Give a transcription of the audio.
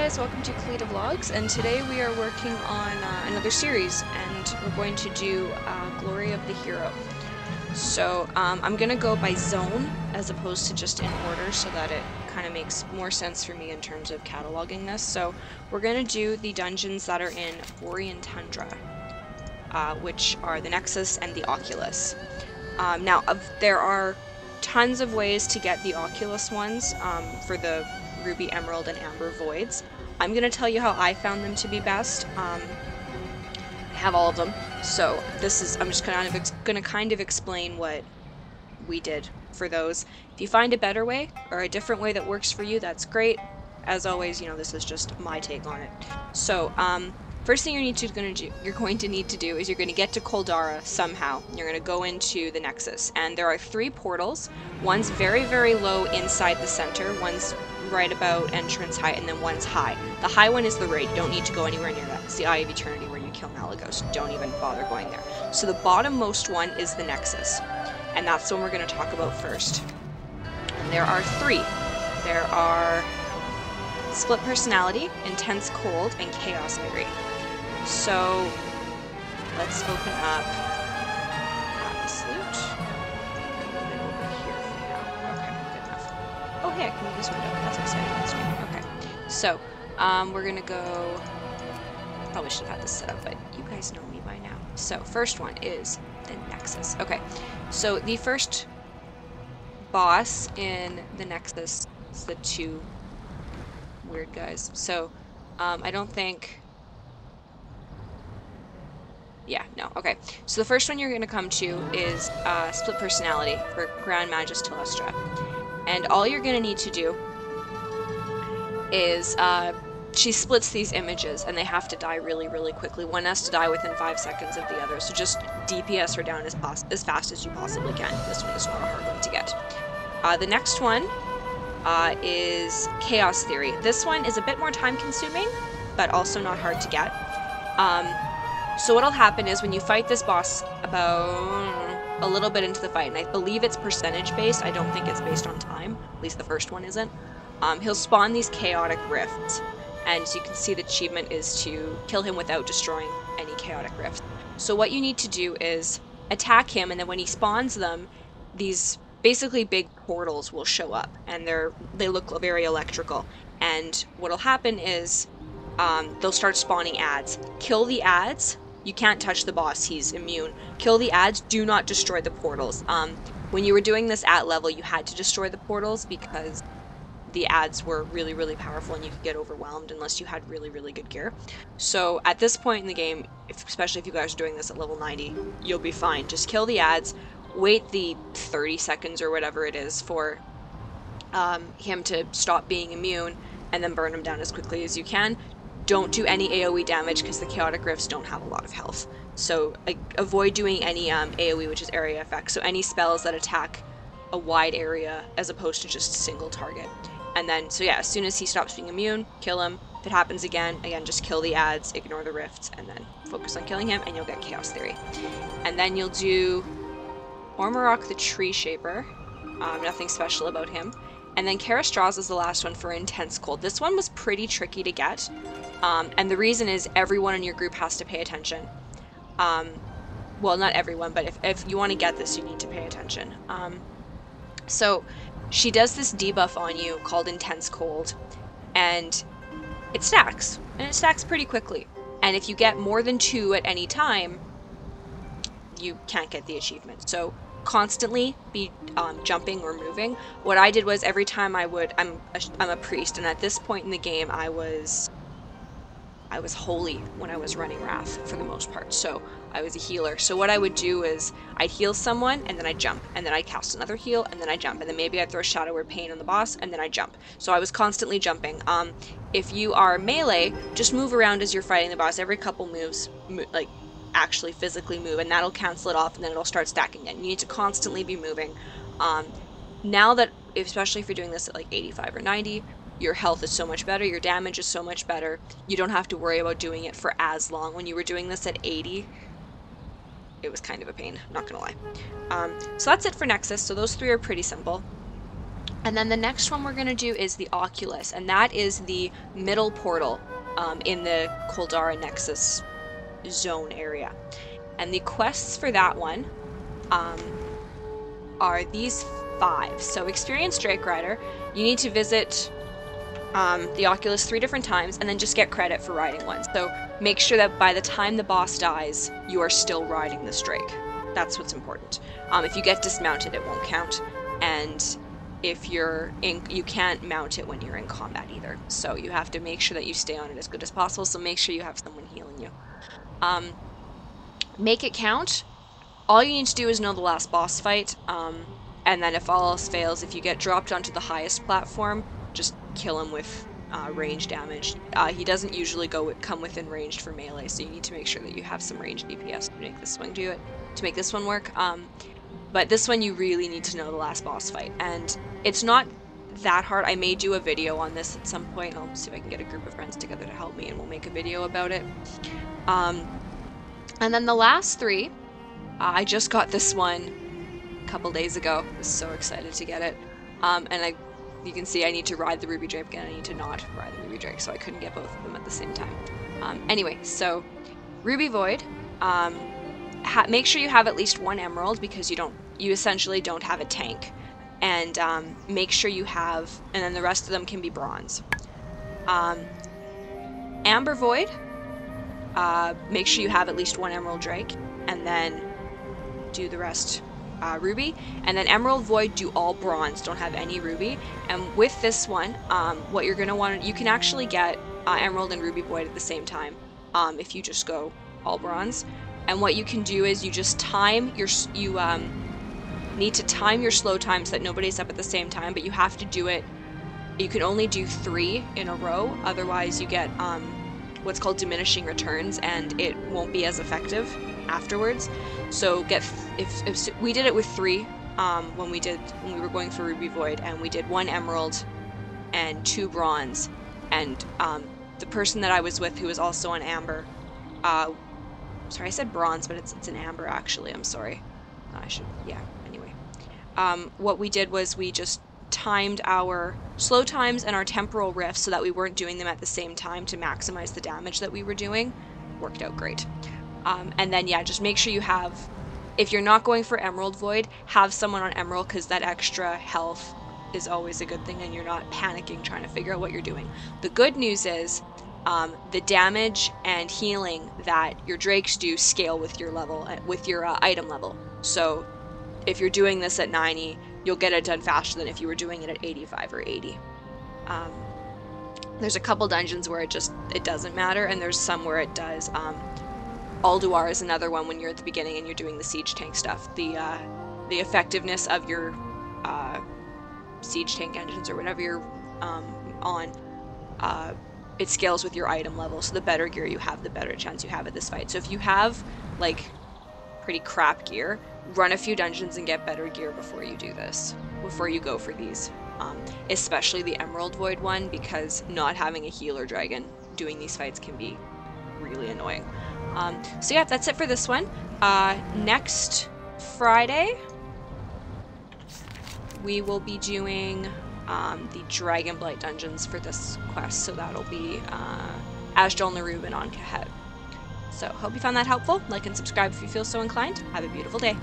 Guys, welcome to Khalida Vlogs, and today we are working on another series, and we're going to do Glory of the Hero. So I'm gonna go by zone as opposed to just in order, so that it kind of makes more sense for me in terms of cataloging this. So we're gonna do the dungeons that are in Borean Tundra, which are the Nexus and the Oculus. There are tons of ways to get the Oculus ones for the Ruby, Emerald, and Amber Voids. I'm going to tell you how I found them to be best. I have all of them, so I'm just going to kind of explain what we did for those. If you find a better way, or a different way that works for you, that's great. As always, you know, this is just my take on it. So, first thing you're going to need to do is you're going to get to Koldara somehow. You're going to go into the Nexus, and there are 3 portals. One's very, very low inside the center, one's right about entrance height, and then one's high. The high one is the raid. You don't need to go anywhere near that. It's the Eye of Eternity where you kill Malagos. Don't even bother going there. So the bottommost one is the Nexus, and that's the one we're going to talk about first. And there are 3. There are Split Personality, Intense Cold, and Chaos Theory. So let's open up Absolute. Move it over here for now. Okay, good enough. Oh hey, I can move this window. That's exciting. That's great. Okay. So, we're gonna go. Probably should have had this set up, but you guys know me by now. So, first one is the Nexus. Okay. So the first boss in the Nexus is the 2 weird guys. So, I don't think. Yeah, no, okay. So the first one you're going to come to is Split Personality for Grand Magus Telestra. And all you're going to need to do is, she splits these images, and they have to die really, really quickly. One has to die within 5 seconds of the other, so just DPS her down as fast as you possibly can. This one is not a hard one to get. The next one is Chaos Theory. This one is a bit more time-consuming, but also not hard to get. So what'll happen is when you fight this boss about a little bit into the fight, and I believe it's percentage based, I don't think it's based on time, at least the first one isn't, he'll spawn these chaotic rifts, and so you can see the achievement is to kill him without destroying any chaotic rifts. So what you need to do is attack him, and then when he spawns them, these basically big portals will show up, and they look very electrical, and what'll happen is they'll start spawning ads. Kill the ads. You can't touch the boss, he's immune. Kill the ads, do not destroy the portals. When you were doing this at level, you had to destroy the portals because the ads were really, really powerful and you could get overwhelmed unless you had really, really good gear. So at this point in the game, especially if you guys are doing this at level 90, you'll be fine. Just kill the ads, wait the 30 seconds or whatever it is for him to stop being immune, and then burn him down as quickly as you can. Don't do any AoE damage because the chaotic rifts don't have a lot of health. So avoid doing any AoE, which is area effects. So any spells that attack a wide area as opposed to just a single target. And then, so yeah, as soon as he stops being immune, kill him. If it happens again, just kill the ads, ignore the rifts, and then focus on killing him, and you'll get Chaos Theory. And then you'll do Ormarok the Tree Shaper. Nothing special about him. And then Karastraws is the last one for Intense Cold. This one was pretty tricky to get, and the reason is everyone in your group has to pay attention. Well, not everyone, but if you want to get this, you need to pay attention. So she does this debuff on you called Intense Cold, and it stacks pretty quickly. And if you get more than 2 at any time, you can't get the achievement. So constantly be jumping or moving. What I did was every time I'm a priest, and at this point in the game I was holy when I was running Wrath for the most part, so I was a healer. So what I would do is I'd heal someone, and then I'd jump, and then I'd cast another heal, and then I'd jump, and then maybe I'd throw Shadow or Pain on the boss, and then I'd jump. So I was constantly jumping. If you are melee, just move around as you're fighting the boss. Every couple moves, like actually physically move, and that'll cancel it off, and then it'll start stacking again. You need to constantly be moving. Now that, especially if you're doing this at like 85 or 90, your health is so much better, your damage is so much better, you don't have to worry about doing it for as long. When you were doing this at 80, it was kind of a pain, not gonna lie. So that's it for Nexus. So those 3 are pretty simple. And then the next one we're going to do is the Oculus, and that is the middle portal in the Koldara Nexus zone area. And the quests for that one are these 5. So experienced Drake Rider, you need to visit the Oculus 3 different times and then just get credit for riding one. So make sure that by the time the boss dies, you are still riding this Drake. That's what's important. If you get dismounted, it won't count. And if you're in, you can't mount it when you're in combat either. So you have to make sure that you stay on it as good as possible. So make sure you have someone healing you. Make it count. All you need to do is know the last boss fight. And then if all else fails, if you get dropped onto the highest platform, just kill him with range damage. He doesn't usually come within range for melee, so you need to make sure that you have some range DPS to make this one to make this one work. But this one you really need to know the last boss fight, and it's not that hard. I may do a video on this at some point. I'll see if I can get a group of friends together to help me, and we'll make a video about it. And then the last 3, I just got this one a couple days ago. I was so excited to get it. And you can see I need to ride the Ruby Drake and I need to not ride the Ruby Drake, so I couldn't get both of them at the same time. Anyway, so Ruby Void, make sure you have at least 1 emerald, because you essentially don't have a tank. And make sure you have, and then the rest of them can be bronze. Amber Void, make sure you have at least 1 emerald Drake, and then do the rest ruby. And then Emerald Void, do all bronze, don't have any ruby. And with this one, what you're going to want, you can actually get Emerald and Ruby Void at the same time if you just go all bronze. And what you can do is you just time your, need to time your slow time so that nobody's up at the same time, but you have to do it, you can only do 3 in a row, otherwise you get what's called diminishing returns, and it won't be as effective afterwards. So if we did it with 3 when we were going for Ruby Void, and we did 1 emerald and 2 bronze, and the person that I was with, who was also an amber, sorry, I said bronze, but it's an amber actually, I'm sorry. Anyway. What we did was we just timed our slow times and our temporal rifts so that we weren't doing them at the same time to maximize the damage that we were doing. Worked out great. And then yeah, just make sure you have, if you're not going for Emerald Void, have someone on Emerald, because that extra health is always a good thing and you're not panicking trying to figure out what you're doing. The good news is the damage and healing that your drakes do scale with your level, with your item level. So if you're doing this at 90, you'll get it done faster than if you were doing it at 85 or 80. There's a couple dungeons where it doesn't matter, and there's some where it does. Alduar is another one when you're at the beginning and you're doing the siege tank stuff. The effectiveness of your siege tank engines or whatever you're on, it scales with your item level. So the better gear you have, the better chance you have at this fight. So if you have like pretty crap gear, run a few dungeons and get better gear before you do this, before you go for these. Especially the Emerald Void one, because not having a healer dragon doing these fights can be really annoying. So yeah, that's it for this one. Next Friday, we will be doing the Dragonblight dungeons for this quest, so that'll be Ashdol Narub and Ankahet. So hope you found that helpful. Like and subscribe if you feel so inclined. Have a beautiful day.